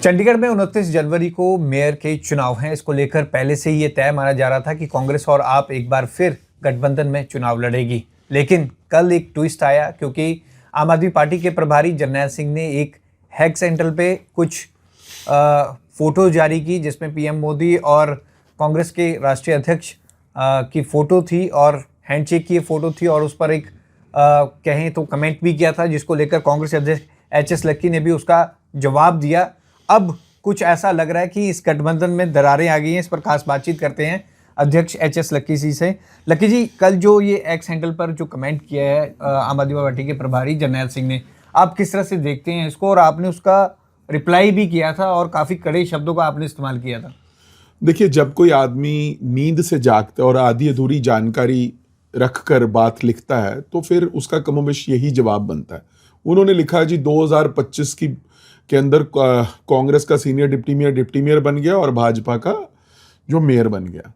चंडीगढ़ में 29 जनवरी को मेयर के चुनाव हैं। इसको लेकर पहले से ही ये तय माना जा रहा था कि कांग्रेस और आप एक बार फिर गठबंधन में चुनाव लड़ेगी। लेकिन कल एक ट्विस्ट आया, क्योंकि आम आदमी पार्टी के प्रभारी जरनैल सिंह ने एक हैक सेंटर पे कुछ फोटो जारी की, जिसमें पीएम मोदी और कांग्रेस के राष्ट्रीय अध्यक्ष की फोटो थी और हैंडशेक की फोटो थी, और उस पर एक कहें तो कमेंट भी किया था, जिसको लेकर कांग्रेस अध्यक्ष एचएस लक्की ने भी उसका जवाब दिया। अब कुछ ऐसा लग रहा है कि इस गठबंधन में दरारें आ गई हैं। इस पर खास बातचीत करते हैं अध्यक्ष एचएस लक्की जी से। लक्की जी, कल जो ये एक्स हैंडल पर जो कमेंट किया है आम आदमी पार्टी के प्रभारी जरनैल सिंह ने, आप किस तरह से देखते हैं इसको? और आपने उसका रिप्लाई भी किया था और काफ़ी कड़े शब्दों का आपने इस्तेमाल किया था। देखिए, जब कोई आदमी नींद से जागता है और आधी अधूरी जानकारी रखकर बात लिखता है तो फिर उसका कमोबेश यही जवाब बनता है। उन्होंने लिखा जी 2025 के अंदर कांग्रेस का सीनियर डिप्टी मेयर बन गया और भाजपा का जो मेयर बन गया।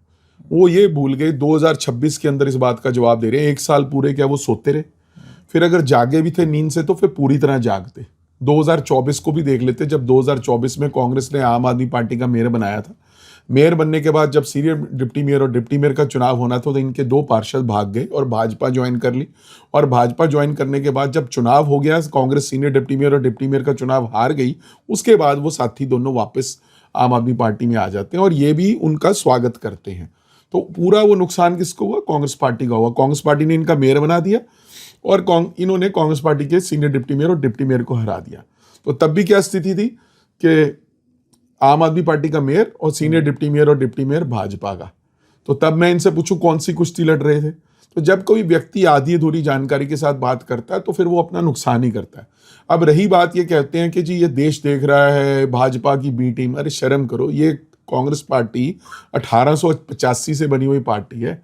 वो ये भूल गए 2026 के अंदर इस बात का जवाब दे रहे हैं। 1 साल पूरे क्या वो सोते रहे? फिर अगर जागे भी थे नींद से तो फिर पूरी तरह जागते। 2024 को भी देख लेते, जब 2024 में कांग्रेस ने आम आदमी पार्टी का मेयर बनाया था। मेयर बनने के बाद जब सीनियर डिप्टी मेयर और डिप्टी मेयर का चुनाव होना था तो इनके 2 पार्षद भाग गए और भाजपा ज्वाइन कर ली। और भाजपा ज्वाइन करने के बाद जब चुनाव हो गया, कांग्रेस सीनियर डिप्टी मेयर और डिप्टी मेयर का चुनाव हार गई, उसके बाद वो साथी दोनों वापस आम आदमी पार्टी में आ जाते हैं और ये भी उनका स्वागत करते हैं। तो पूरा वो नुकसान किसको हुआ? कांग्रेस पार्टी का हुआ। कांग्रेस पार्टी ने इनका मेयर बना दिया और इन्होंने कांग्रेस पार्टी के सीनियर डिप्टी मेयर और डिप्टी मेयर को हरा दिया। तो तब भी क्या स्थिति थी कि आम आदमी पार्टी का मेयर और सीनियर डिप्टी मेयर और डिप्टी मेयर भाजपा का। तो तब मैं इनसे पूछूं कौन सी कुश्ती लड़ रहे थे? तो जब कोई व्यक्ति आधी अधूरी जानकारी के साथ बात करता है तो फिर वो अपना नुकसान ही करता है। अब रही बात, ये कहते हैं कि जी ये देश देख रहा है, भाजपा की बी टीम। अरे शर्म करो, ये कांग्रेस पार्टी 1885 से बनी हुई पार्टी है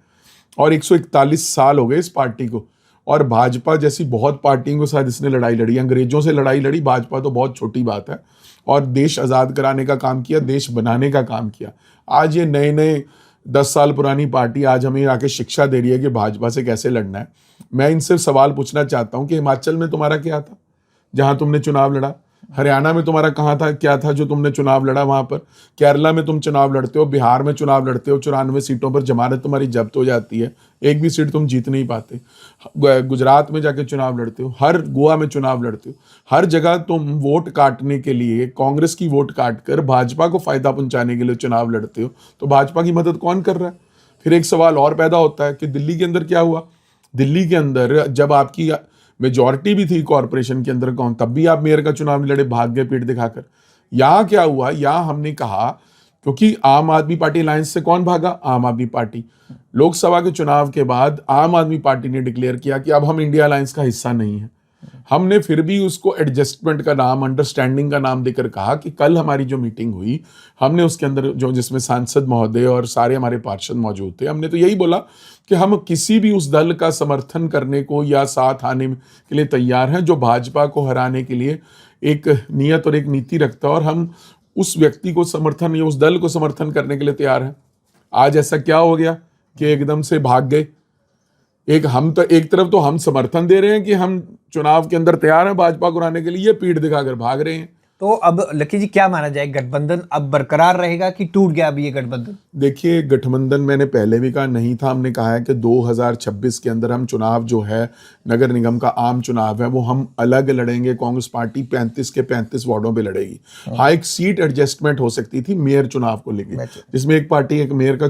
और 141 साल हो गए इस पार्टी को। और भाजपा जैसी बहुत पार्टियों के साथ इसने लड़ाई लड़ी, अंग्रेजों से लड़ाई लड़ी। भाजपा तो बहुत छोटी बात है। और देश आज़ाद कराने का काम किया, देश बनाने का काम किया। आज ये नए नए 10 साल पुरानी पार्टी आज हमें आके शिक्षा दे रही है कि भाजपा से कैसे लड़ना है। मैं इनसे सवाल पूछना चाहता हूं कि हिमाचल में तुम्हारा क्या था जहां तुमने चुनाव लड़ा? हरियाणा में तुम्हारा कहाँ था, क्या था जो तुमने चुनाव लड़ा वहां पर? केरला में तुम चुनाव लड़ते हो, बिहार में चुनाव लड़ते हो, 94 सीटों पर जमानत तुम्हारी जब्त हो जाती है, एक भी सीट तुम जीत नहीं पाते। गुजरात में जाके चुनाव लड़ते हो, हर गोवा में चुनाव लड़ते हो, हर जगह तुम वोट काटने के लिए, कांग्रेस की वोट काट कर भाजपा को फायदा पहुंचाने के लिए चुनाव लड़ते हो। तो भाजपा की मदद कौन कर रहा है? फिर एक सवाल और पैदा होता है कि दिल्ली के अंदर क्या हुआ? दिल्ली के अंदर जब आपकी मेजॉरिटी भी थी कॉरपोरेशन के अंदर, कौन तब भी आप मेयर का चुनाव लड़े, भाग गए पीठ दिखाकर। यहाँ क्या हुआ? यहाँ हमने कहा, क्योंकि आम आदमी पार्टी अलायंस से कौन भागा? आम आदमी पार्टी। लोकसभा के चुनाव के बाद आम आदमी पार्टी ने डिक्लेयर किया कि अब हम इंडिया अलायंस का हिस्सा नहीं है। हमने फिर भी उसको एडजस्टमेंट का नाम, अंडरस्टैंडिंग का नाम देकर कहा कि कल हमारी जो मीटिंग हुई, हमने उसके अंदर जो जिसमें सांसद महोदय और सारे हमारे पार्षद मौजूद थे, हमने तो यही बोला कि हम किसी भी उस दल का समर्थन करने को या साथ आने के लिए तैयार हैं जो भाजपा को हराने के लिए एक नियत और एक नीति रखता है, और हम उस व्यक्ति को समर्थन या उस दल को समर्थन करने के लिए तैयार हैं। आज ऐसा क्या हो गया कि एकदम से भाग गए? एक तरफ तो हम समर्थन दे रहे हैं कि हम चुनाव के अंदर तैयार हैं भाजपा को हराने के लिए, ये पीठ दिखाकर भाग रहे हैं। तो अब लक्की जी, क्या माना जाए, गठबंधन अब बरकरार रहेगा कि टूट गया अब ये गठबंधन? देखिए, गठबंधन मैंने पहले भी कहा नहीं था। हमने कहा है कि 2026 के अंदर हम चुनाव जो है, नगर निगम का आम चुनाव है, वो हम अलग लड़ेंगे। कांग्रेस पार्टी 35 के 35 वार्डों पे लड़ेगी। हाँ, एक सीट एडजस्टमेंट हो सकती थी मेयर चुनाव को लेकर, जिसमें एक पार्टी एक मेयर का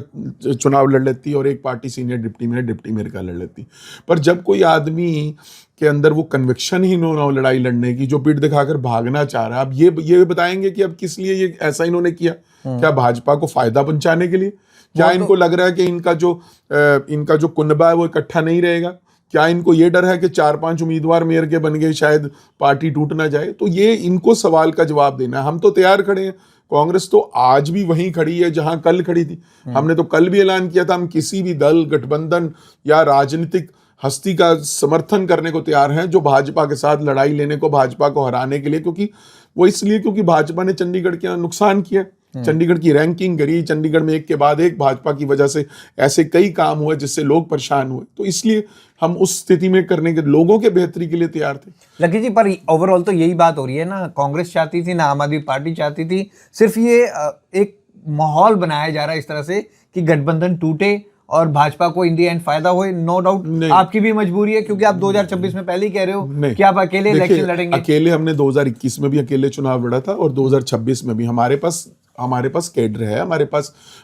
चुनाव लड़ लेती और एक पार्टी सीनियर डिप्टी मेयर का लड़ लेती। पर जब कोई आदमी के अंदर वो कन्विक्शन ही ना हो लड़ाई लड़ने की, जो पीठ दिखाकर भागना चाह रहा है, अब ये बताएंगे कि अब किस लिए ये ऐसा इन्होंने किया? क्या भाजपा को फायदा पहुंचाने के लिए? क्या इनको लग रहा है कि इनका जो कुनबा है वो इकट्ठा नहीं रहेगा? क्या इनको ये डर है कि 4-5 उम्मीदवार मेयर के बन गए, शायद पार्टी टूट ना जाए? तो ये इनको सवाल का जवाब देना है। हम तो तैयार खड़े हैं। कांग्रेस तो आज भी वहीं खड़ी है जहां कल खड़ी थी। हमने तो कल भी ऐलान किया था, हम किसी भी दल, गठबंधन या राजनीतिक हस्ती का समर्थन करने को तैयार हैं जो भाजपा के साथ लड़ाई लेने को, भाजपा को हराने के लिए, क्योंकि भाजपा ने चंडीगढ़ के नुकसान किया। चंडीगढ़ की रैंकिंग करी, चंडीगढ़ में एक के बाद एक भाजपा की वजह से ऐसे कई काम हुए जिससे लोग परेशान हुए, तो इसलिए हम उस स्थिति में करने के लोगों के बेहतरी के लिए तैयार थे। लकी जी, पर ओवरऑल तो यही बात हो रही है ना, कांग्रेस चाहती थी ना आम आदमी पार्टी चाहती थी, सिर्फ ये एक माहौल बनाया जा रहा है इस तरह से कि गठबंधन टूटे और भाजपा को इन दी एंड फायदा हो। नो डाउट आपकी भी मजबूरी है, क्योंकि आप 2026 में पहले ही कह रहे हो कि आप अकेले इलेक्शन लड़ेंगे। अकेले हमने 2021 में भी अकेले चुनाव लड़ा था और 2026 में भी हमारे पास कैडर है,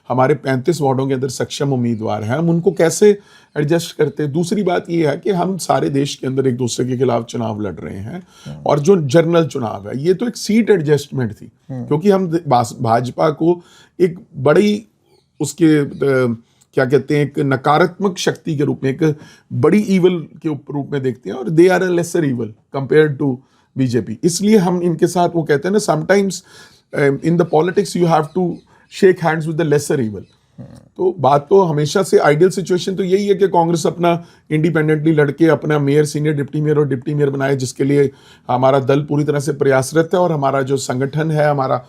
हमारे 35 वार्डों के अंदर सक्षम उम्मीदवार हैं, हम उनको कैसे एडजस्ट करते हैं। दूसरी बात ये है कि हम सारे देश के अंदर एक दूसरे के खिलाफ चुनाव लड़ रहे हैं, और जो जनरल चुनाव है ये तो एक सीट एडजस्टमेंट थी, क्योंकि हम भाजपा को एक बड़ी उसके क्या कहते हैं, एक नकारात्मक शक्ति के रूप में, एक बड़ी ईवल के रूप में देखते हैं, और they are a lesser evil compared to BJP. इसलिए हम इनके साथ, वो कहते हैं ना, sometimes in the politics you have to shake hands with the lesser evil. तो बात तो हमेशा से आइडियल सिचुएशन तो यही है कि कांग्रेस अपना इंडिपेंडेंटली लड़के अपना मेयर, सीनियर डिप्टी मेयर और डिप्टी मेयर बनाए, जिसके लिए हमारा दल पूरी तरह से प्रयासरत है, और हमारा जो संगठन है, हमारा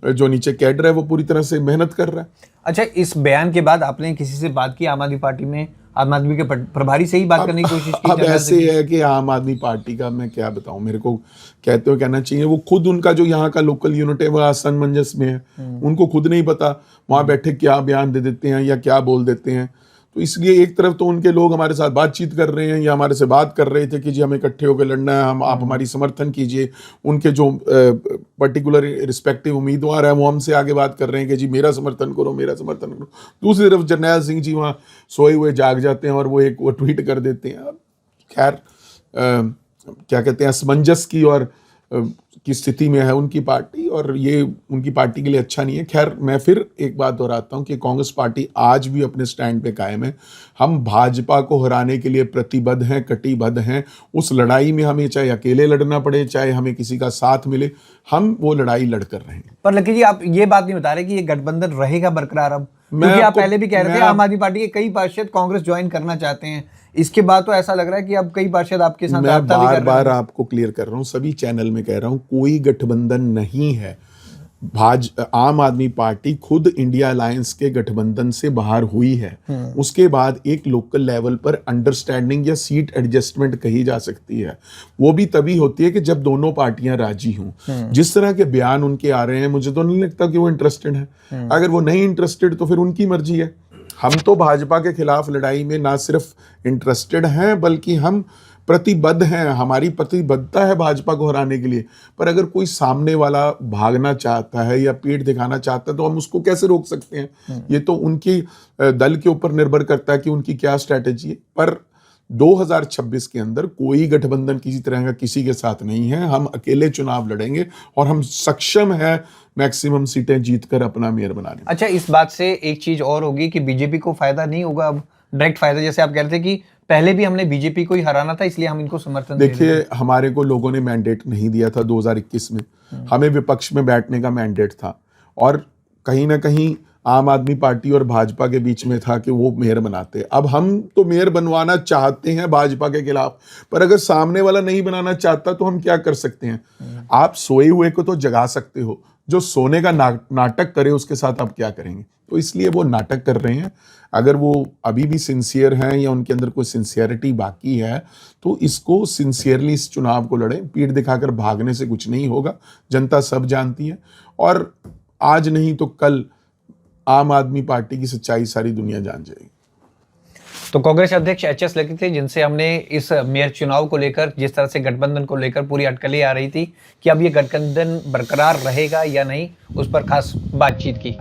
जो नीचे कैडर है, वो पूरी तरह से मेहनत कर रहा है। अच्छा, इस बयान के बाद आपने किसी से बात की आम आदमी पार्टी में, आम आदमी के प्रभारी से ही बात करने की कोशिश की? अब ऐसे है कि आम आदमी पार्टी का मैं क्या बताऊं, मेरे को कहते हो कहना चाहिए, वो खुद उनका जो यहाँ का लोकल यूनिट है वो असमंजस में है, उनको खुद नहीं पता वहां बैठे क्या बयान दे देते हैं या क्या बोल देते हैं। तो इसलिए एक तरफ तो उनके लोग हमारे साथ बातचीत कर रहे हैं या हमारे से बात कर रहे थे कि जी हमें इकट्ठे होकर लड़ना है, आप हमारी समर्थन कीजिए। उनके जो पर्टिकुलर रिस्पेक्टिव उम्मीदवार है वो हमसे आगे बात कर रहे हैं कि जी मेरा समर्थन करो, मेरा समर्थन करो। दूसरी तरफ जरनैल सिंह जी वहाँ सोए हुए जाग जाते हैं और वो ट्वीट कर देते हैं। खैर क्या कहते हैं, असमंजस की और की स्थिति में है उनकी पार्टी, और ये उनकी पार्टी के लिए अच्छा नहीं है। खैर मैं फिर एक बात दोहराता हूँ कि कांग्रेस पार्टी आज भी अपने स्टैंड पे कायम है। हम भाजपा को हराने के लिए प्रतिबद्ध हैं, कटिबद्ध हैं। उस लड़ाई में हमें चाहे अकेले लड़ना पड़े, चाहे हमें किसी का साथ मिले, हम वो लड़ाई लड़ कर रहे हैं। पर लकी जी, आप ये बात नहीं बता रहे कि ये गठबंधन रहेगा बरकरार अब, क्योंकि आप पहले भी कह रहे थे आम आदमी पार्टी के कई पार्षद कांग्रेस ज्वाइन करना चाहते हैं। इसके बाद तो ऐसा लग रहा है कि अब कई पार्षद आपके साथ मैं बार आपको क्लियर कर रहा हूं, सभी चैनल में कह रहा हूं, कोई गठबंधन नहीं है। आम आदमी पार्टी खुद इंडिया अलायंस के गठबंधन से बाहर हुई है। उसके बाद एक लोकल लेवल पर अंडरस्टैंडिंग या सीट एडजस्टमेंट कही जा सकती है, वो भी तभी होती है कि जब दोनों पार्टियां राजी हों। जिस तरह के बयान उनके आ रहे हैं, मुझे तो नहीं लगता कि वो इंटरेस्टेड है। अगर वो नहीं इंटरेस्टेड तो फिर उनकी मर्जी है। हम तो भाजपा के खिलाफ लड़ाई में ना सिर्फ इंटरेस्टेड हैं, बल्कि हम प्रतिबद्ध हैं। हमारी प्रतिबद्धता है भाजपा को हराने के लिए। पर अगर कोई सामने वाला भागना चाहता है या पीठ दिखाना चाहता है तो हम उसको कैसे रोक सकते हैं? ये तो उनकी दल के ऊपर निर्भर करता है कि उनकी क्या स्ट्रैटेजी है। पर 2026 के अंदर कोई गठबंधन किसी तरह का किसी के साथ नहीं है। हम अकेले चुनाव लड़ेंगे और हम सक्षम है मैक्सिमम सीटें जीतकर अपना मेयर बनाने। अच्छा, इस बात से एक चीज और होगी कि बीजेपी को फायदा नहीं होगा अब, डायरेक्ट फायदा। जैसे आप कह रहे थे कि पहले भी हमने बीजेपी को ही हराना था, इसलिए हम इनको समर्थन देखिए, हमारे को लोगों ने मैंडेट नहीं दिया था 2021 में। हमें विपक्ष में बैठने का मैंडेट था, और कहीं ना कहीं आम आदमी पार्टी और भाजपा के बीच में था कि वो मेयर बनाते। अब हम तो मेयर बनवाना चाहते हैं भाजपा के खिलाफ, पर अगर सामने वाला नहीं बनाना चाहता तो हम क्या कर सकते हैं? आप सोए हुए को तो जगा सकते हो, जो सोने का नाटक करे उसके साथ आप क्या करेंगे? तो इसलिए वो नाटक कर रहे हैं। अगर वो अभी भी सिंसियर हैं या उनके अंदर कोई सिंसियरिटी बाकी है तो इसको सिंसियरली इस चुनाव को लड़ें। पीठ दिखाकर भागने से कुछ नहीं होगा, जनता सब जानती है। और आज नहीं तो कल आम आदमी पार्टी की सच्चाई सारी दुनिया जान जाएगी। तो कांग्रेस अध्यक्ष एच.एस. लकी थे, जिनसे हमने इस मेयर चुनाव को लेकर, जिस तरह से गठबंधन को लेकर पूरी अटकलें आ रही थी कि अब ये गठबंधन बरकरार रहेगा या नहीं, उस पर खास बातचीत की।